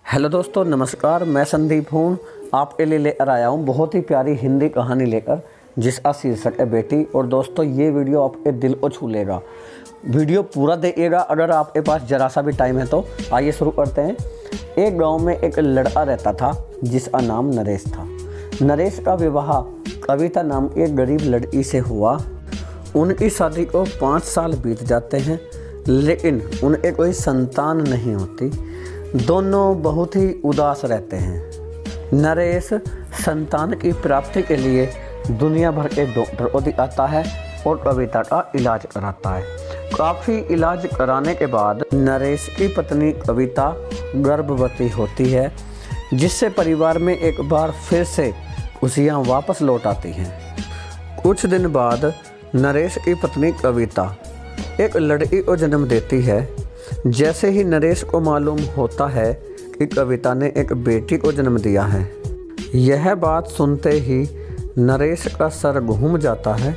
Hello दोस्तों, नमस्कार। मैं संदीप हूँ। आपके लिए लेकर आया हूँ बहुत ही प्यारी हिंदी कहानी लेकर, जिसका शीर्षक है बेटी। और दोस्तों, ये वीडियो आपके दिल को छू लेगा। वीडियो पूरा देखिएगा। अगर आपके पास ज़रा सा भी टाइम है तो आइए शुरू करते हैं। एक गांव में एक लड़का रहता था जिसका नाम नरेश था। नरेश का विवाह कविता नाम की एक गरीब लड़की से हुआ। उनकी शादी को 5 साल बीत जाते हैं, लेकिन उन्हें कोई संतान नहीं होती। दोनों बहुत ही उदास रहते हैं। नरेश संतान की प्राप्ति के लिए दुनिया भर के डॉक्टर को दिखाता है और कविता का इलाज कराता है। काफ़ी इलाज कराने के बाद नरेश की पत्नी कविता गर्भवती होती है, जिससे परिवार में एक बार फिर से खुशियाँ वापस लौट आती हैं। कुछ दिन बाद नरेश की पत्नी कविता एक लड़की को जन्म देती है। जैसे ही नरेश को मालूम होता है कि कविता ने एक बेटी को जन्म दिया है, यह बात सुनते ही नरेश का सर घूम जाता है,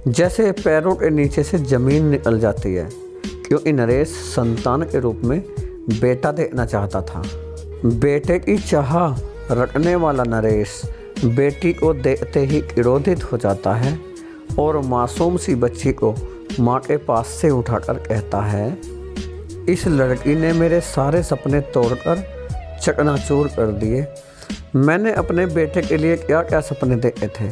जैसे पैरों के नीचे से ज़मीन निकल जाती है, क्योंकि नरेश संतान के रूप में बेटा देखना चाहता था। बेटे की चाह रखने वाला नरेश बेटी को देखते ही क्रोधित हो जाता है और मासूम सी बच्ची को माँ के पास से उठाकर कहता है, इस लड़की ने मेरे सारे सपने तोड़कर चकनाचूर कर दिए। मैंने अपने बेटे के लिए क्या क्या सपने देखे थे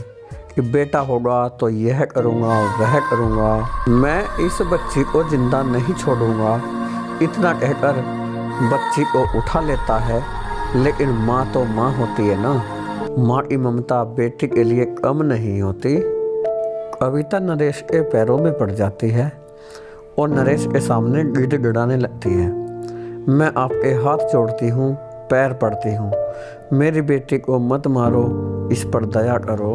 कि बेटा होगा तो यह करूँगा वह करूँगा, मैं इस बच्ची को जिंदा नहीं छोड़ूंगा। इतना कहकर बच्ची को उठा लेता है, लेकिन माँ तो माँ होती है ना। माँ की ममता बेटी के लिए कम नहीं होती। कविता नरेश के पैरों में पड़ जाती है और नरेश के सामने गिड़गिड़ाने लगती है। मैं आपके हाथ जोड़ती हूँ, पैर पड़ती हूँ, मेरी बेटी को मत मारो, इस पर दया करो।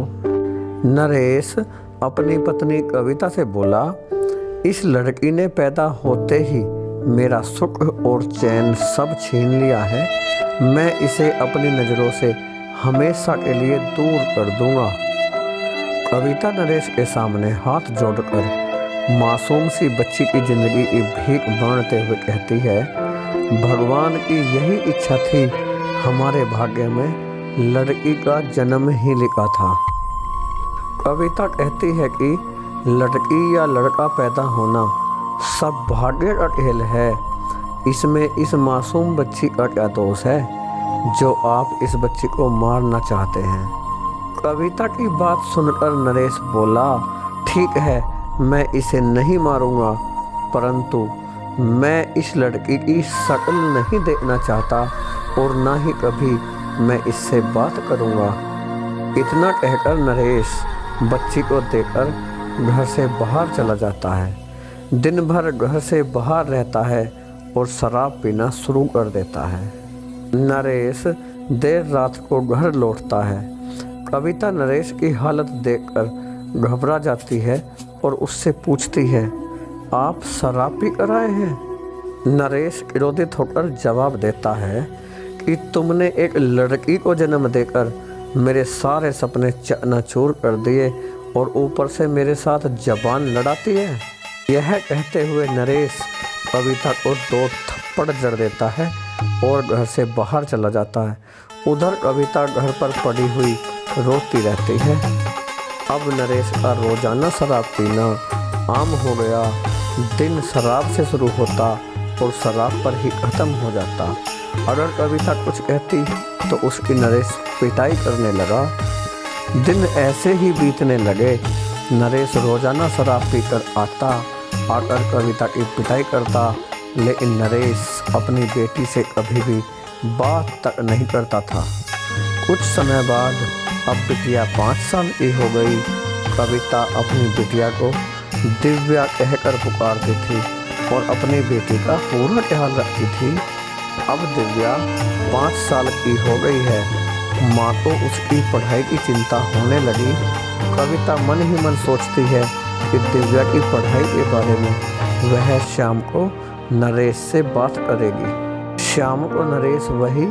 नरेश अपनी पत्नी कविता से बोला, इस लड़की ने पैदा होते ही मेरा सुख और चैन सब छीन लिया है। मैं इसे अपनी नज़रों से हमेशा के लिए दूर कर दूंगा। कविता नरेश के सामने हाथ जोड़कर मासूम सी बच्ची की ज़िंदगी की भीख मांगते हुए कहती है, भगवान की यही इच्छा थी, हमारे भाग्य में लड़की का जन्म ही लिखा था। कविता कहती है कि लड़की या लड़का पैदा होना सब भाग्य का खेल है। इसमें इस मासूम बच्ची का क्या दोष है जो आप इस बच्ची को मारना चाहते हैं। कविता की बात सुनकर नरेश बोला, ठीक है, मैं इसे नहीं मारूंगा, परंतु मैं इस लड़की की शक्ल नहीं देखना चाहता और ना ही कभी मैं इससे बात करूंगा। इतना कहकर नरेश बच्ची को देकर घर से बाहर चला जाता है। दिन भर घर से बाहर रहता है और शराब पीना शुरू कर देता है। नरेश देर रात को घर लौटता है। कविता नरेश की हालत देखकर घबरा जाती है और उससे पूछती है, आप शराब पी कर आए हैं? नरेश क्रोधित होकर जवाब देता है कि तुमने एक लड़की को जन्म देकर मेरे सारे सपने चकनाचूर कर दिए और ऊपर से मेरे साथ जबान लड़ाती है। यह कहते हुए नरेश कविता को 2 थप्पड़ जड़ देता है और घर से बाहर चला जाता है। उधर कविता घर पर पड़ी हुई रोती रहती है। अब नरेश का रोजाना शराब पीना आम हो गया। दिन शराब से शुरू होता और शराब पर ही ख़त्म हो जाता। अगर कविता कुछ कहती तो उसकी नरेश पिटाई करने लगा। दिन ऐसे ही बीतने लगे। नरेश रोजाना शराब पीकर आकर कविता की पिटाई करता, लेकिन नरेश अपनी बेटी से कभी भी बात तक नहीं करता था। कुछ समय बाद अब बिटिया 5 साल की हो गई। कविता अपनी बिटिया को दिव्या कहकर पुकारती थी और अपनी बेटी का पूरा ख्याल रखती थी। अब दिव्या 5 साल की हो गई है। माँ को उसकी पढ़ाई की चिंता होने लगी। कविता मन ही मन सोचती है कि दिव्या की पढ़ाई के बारे में वह शाम को नरेश से बात करेगी। शाम को नरेश वही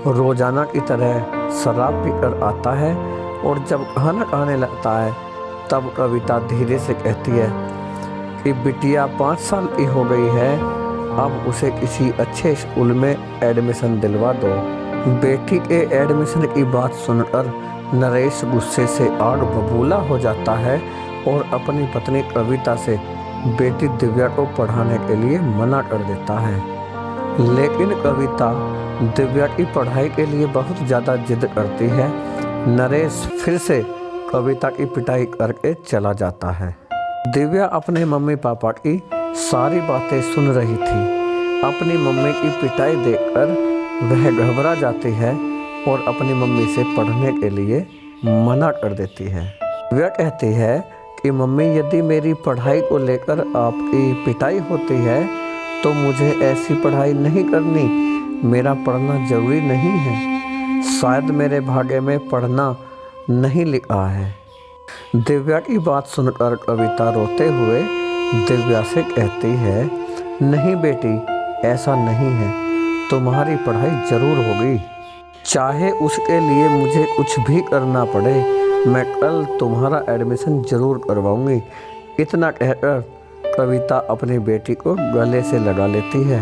रोजाना की तरह शराब पीकर आता है और जब खाना खाने लगता है तब कविता धीरे से कहती है कि बिटिया 5 साल की हो गई है, अब उसे किसी अच्छे स्कूल में एडमिशन दिलवा दो। बेटी के एडमिशन की बात सुनकर नरेश गुस्से से आग बबूला हो जाता है और अपनी पत्नी कविता से बेटी दिव्या को पढ़ाने के लिए मना कर देता है। लेकिन कविता दिव्या की पढ़ाई के लिए बहुत ज़्यादा जिद करती है। नरेश फिर से कविता की पिटाई करके चला जाता है। दिव्या अपने मम्मी पापा की सारी बातें सुन रही थी। अपनी मम्मी की पिटाई देखकर वह घबरा जाती है और अपनी मम्मी से पढ़ने के लिए मना कर देती है। वह कहती है कि मम्मी, यदि मेरी पढ़ाई को लेकर आपकी पिटाई होती है तो मुझे ऐसी पढ़ाई नहीं करनी। मेरा पढ़ना ज़रूरी नहीं है। शायद मेरे भाग्य में पढ़ना नहीं लिखा है। दिव्या की बात सुनकर कविता रोते हुए दिव्या से कहती है, नहीं बेटी, ऐसा नहीं है। तुम्हारी पढ़ाई ज़रूर होगी, चाहे उसके लिए मुझे कुछ भी करना पड़े। मैं कल तुम्हारा एडमिशन ज़रूर करवाऊंगी। इतना कहकर कविता अपनी बेटी को गले से लगा लेती है।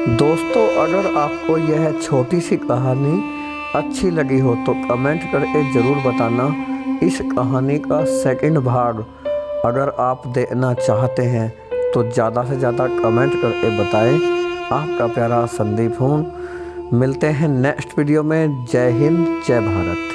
दोस्तों, अगर आपको यह छोटी सी कहानी अच्छी लगी हो तो कमेंट करके ज़रूर बताना। इस कहानी का सेकंड भाग अगर आप देखना चाहते हैं तो ज़्यादा से ज़्यादा कमेंट करके बताएं। आपका प्यारा संदीप हूँ। मिलते हैं नेक्स्ट वीडियो में। जय हिंद, जय भारत।